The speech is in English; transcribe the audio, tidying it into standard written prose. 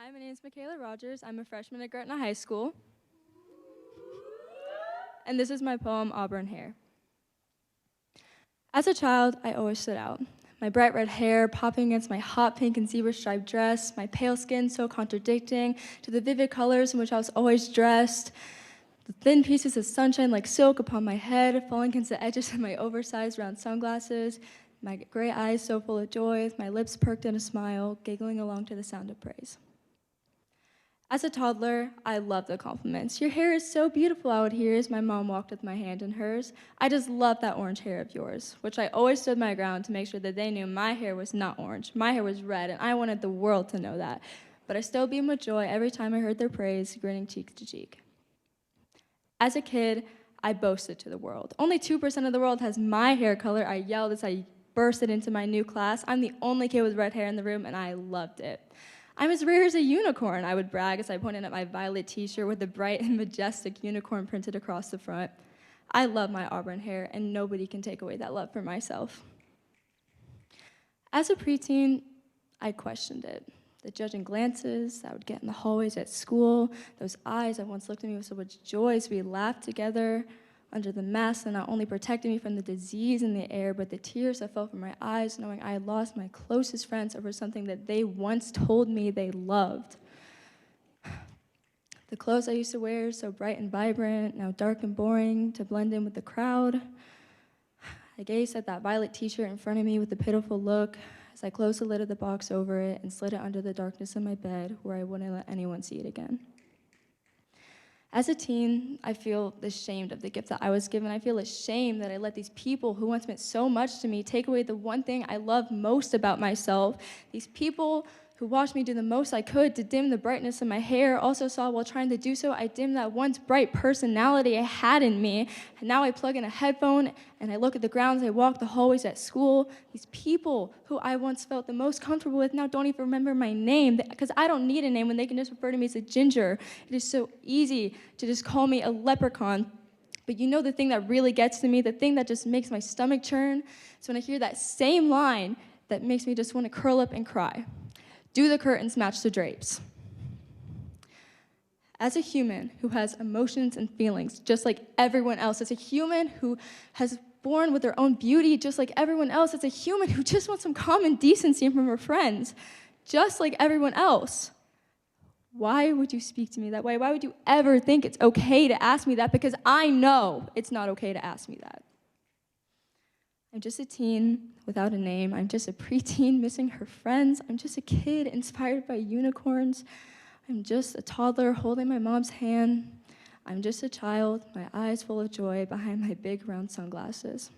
Hi, my name is Michaela Rogers. I'm a freshman at Gretna High School. And this is my poem, Auburn Hair. As a child, I always stood out. My bright red hair popping against my hot pink and zebra-striped dress, my pale skin so contradicting to the vivid colors in which I was always dressed, the thin pieces of sunshine like silk upon my head, falling against the edges of my oversized round sunglasses, my gray eyes so full of joy, my lips perked in a smile, giggling along to the sound of praise. As a toddler, I loved the compliments. Your hair is so beautiful, I would hear as my mom walked with my hand in hers. I just love that orange hair of yours, which I always stood my ground to make sure that they knew my hair was not orange. My hair was red, and I wanted the world to know that. But I still beamed with joy every time I heard their praise, grinning cheek to cheek. As a kid, I boasted to the world. Only 2% of the world has my hair color. I yelled as I bursted into my new class. I'm the only kid with red hair in the room, and I loved it. I'm as rare as a unicorn, I would brag as I pointed at my violet t-shirt with the bright and majestic unicorn printed across the front. I love my auburn hair, and nobody can take away that love for myself. As a preteen, I questioned it. The judging glances I would get in the hallways at school, those eyes that once looked at me with so much joy as we laughed together under the mask that not only protected me from the disease in the air, but the tears that fell from my eyes knowing I had lost my closest friends over something that they once told me they loved. The clothes I used to wear, so bright and vibrant, now dark and boring, to blend in with the crowd. I gazed at that violet t-shirt in front of me with a pitiful look as I closed the lid of the box over it and slid it under the darkness of my bed where I wouldn't let anyone see it again. As a teen, I feel ashamed of the gift that I was given. I feel ashamed that I let these people who once meant so much to me take away the one thing I love most about myself. These people who watched me do the most I could to dim the brightness of my hair also saw while trying to do so, I dimmed that once bright personality I had in me. And now I plug in a headphone and I look at the ground as I walk the hallways at school. These people who I once felt the most comfortable with now don't even remember my name because I don't need a name when they can just refer to me as a ginger. It is so easy to just call me a leprechaun. But you know the thing that really gets to me, the thing that just makes my stomach churn, is when I hear that same line that makes me just want to curl up and cry. Do the curtains match the drapes? As a human who has emotions and feelings just like everyone else, as a human who has born with their own beauty just like everyone else, as a human who just wants some common decency from her friends, just like everyone else, why would you speak to me that way? Why would you ever think it's okay to ask me that? Because I know it's not okay to ask me that. I'm just a teen without a name. I'm just a preteen missing her friends. I'm just a kid inspired by unicorns. I'm just a toddler holding my mom's hand. I'm just a child, my eyes full of joy behind my big round sunglasses.